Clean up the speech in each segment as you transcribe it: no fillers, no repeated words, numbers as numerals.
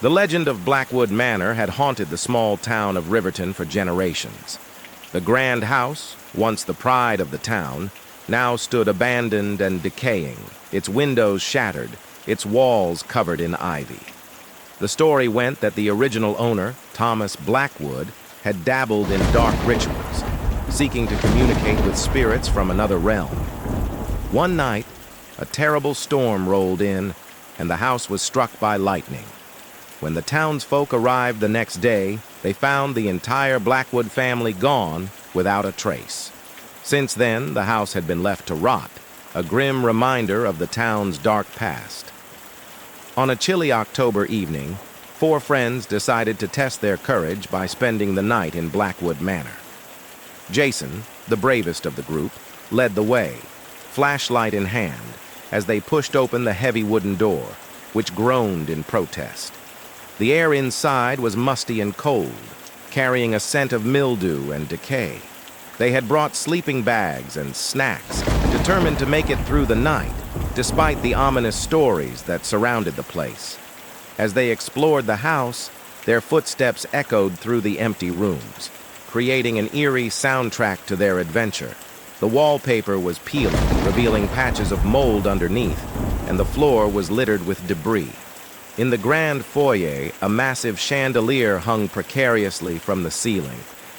The legend of Blackwood Manor had haunted the small town of Riverton for generations. The grand house, once the pride of the town, now stood abandoned and decaying, its windows shattered, its walls covered in ivy. The story went that the original owner, Thomas Blackwood, had dabbled in dark rituals, seeking to communicate with spirits from another realm. One night, a terrible storm rolled in, and the house was struck by lightning. When the townsfolk arrived the next day, they found the entire Blackwood family gone without a trace. Since then, the house had been left to rot, a grim reminder of the town's dark past. On a chilly October evening, 4 friends decided to test their courage by spending the night in Blackwood Manor. Jason, the bravest of the group, led the way, flashlight in hand, as they pushed open the heavy wooden door, which groaned in protest. The air inside was musty and cold, carrying a scent of mildew and decay. They had brought sleeping bags and snacks, determined to make it through the night, despite the ominous stories that surrounded the place. As they explored the house, their footsteps echoed through the empty rooms, creating an eerie soundtrack to their adventure. The wallpaper was peeling, revealing patches of mold underneath, and the floor was littered with debris. In the grand foyer, a massive chandelier hung precariously from the ceiling,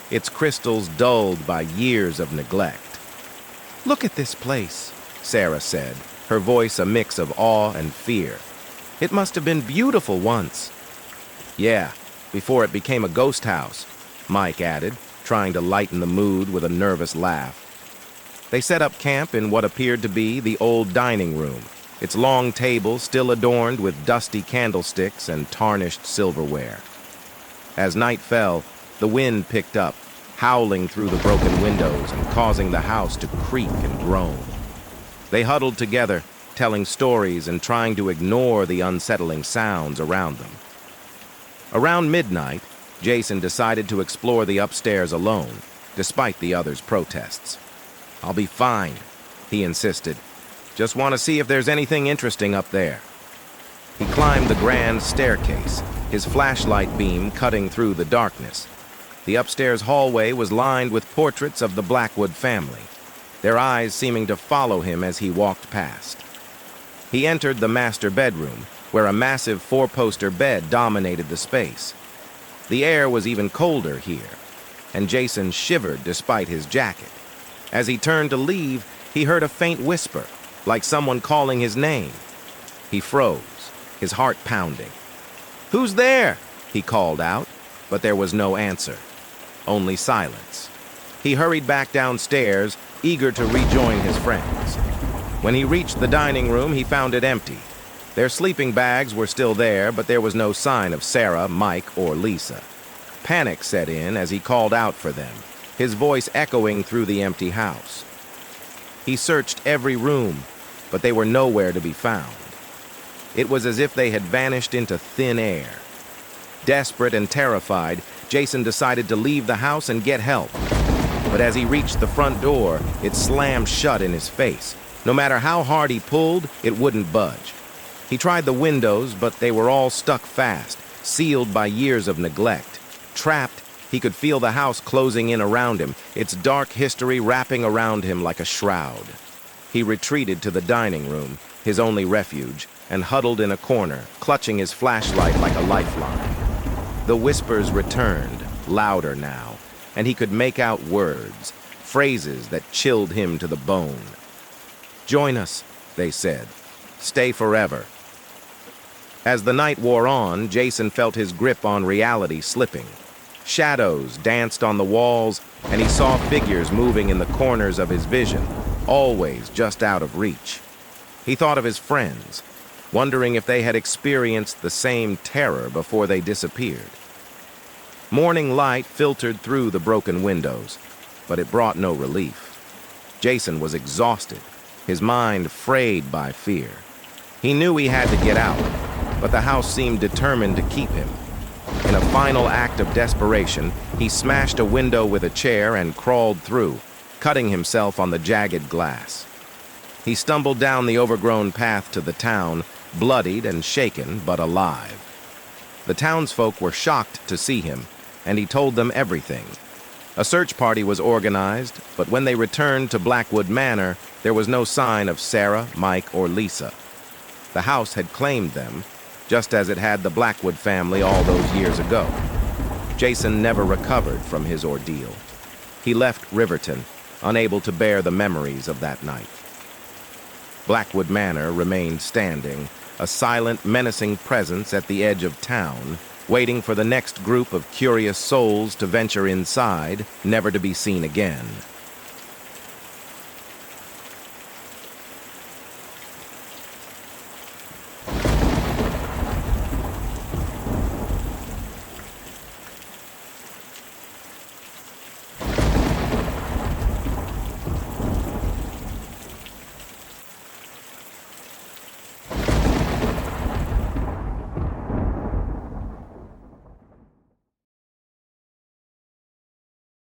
its crystals dulled by years of neglect. "Look at this place," Sarah said, her voice a mix of awe and fear. "It must have been beautiful once." "Yeah, before it became a ghost house," Mike added, trying to lighten the mood with a nervous laugh. They set up camp in what appeared to be the old dining room, its long table still adorned with dusty candlesticks and tarnished silverware. As night fell, the wind picked up, howling through the broken windows and causing the house to creak and groan. They huddled together, telling stories and trying to ignore the unsettling sounds around them. Around midnight, Jason decided to explore the upstairs alone, despite the others' protests. "I'll be fine," he insisted. "Just want to see if there's anything interesting up there." He climbed the grand staircase, his flashlight beam cutting through the darkness. The upstairs hallway was lined with portraits of the Blackwood family, their eyes seeming to follow him as he walked past. He entered the master bedroom, where a massive 4-poster bed dominated the space. The air was even colder here, and Jason shivered despite his jacket. As he turned to leave, he heard a faint whisper, like someone calling his name. He froze, his heart pounding. "Who's there?" he called out, but there was no answer, only silence. He hurried back downstairs, eager to rejoin his friends. When he reached the dining room, he found it empty. Their sleeping bags were still there, but there was no sign of Sarah, Mike, or Lisa. Panic set in as he called out for them, his voice echoing through the empty house. He searched every room, but they were nowhere to be found. It was as if they had vanished into thin air. Desperate and terrified, Jason decided to leave the house and get help. But as he reached the front door, it slammed shut in his face. No matter how hard he pulled, it wouldn't budge. He tried the windows, but they were all stuck fast, sealed by years of neglect. Trapped, he could feel the house closing in around him, its dark history wrapping around him like a shroud. He retreated to the dining room, his only refuge, and huddled in a corner, clutching his flashlight like a lifeline. The whispers returned, louder now, and he could make out words, phrases that chilled him to the bone. "Join us," they said. "Stay forever." As the night wore on, Jason felt his grip on reality slipping. Shadows danced on the walls, and he saw figures moving in the corners of his vision, always just out of reach. He thought of his friends, wondering if they had experienced the same terror before they disappeared. Morning light filtered through the broken windows, but it brought no relief. Jason was exhausted, his mind frayed by fear. He knew he had to get out, but the house seemed determined to keep him. In a final act of desperation, he smashed a window with a chair and crawled through, cutting himself on the jagged glass. He stumbled down the overgrown path to the town, bloodied and shaken, but alive. The townsfolk were shocked to see him, and he told them everything. A search party was organized, but when they returned to Blackwood Manor, there was no sign of Sarah, Mike, or Lisa. The house had claimed them, just as it had the Blackwood family all those years ago. Jason never recovered from his ordeal. He left Riverton, unable to bear the memories of that night. Blackwood Manor remained standing, a silent, menacing presence at the edge of town, waiting for the next group of curious souls to venture inside, never to be seen again.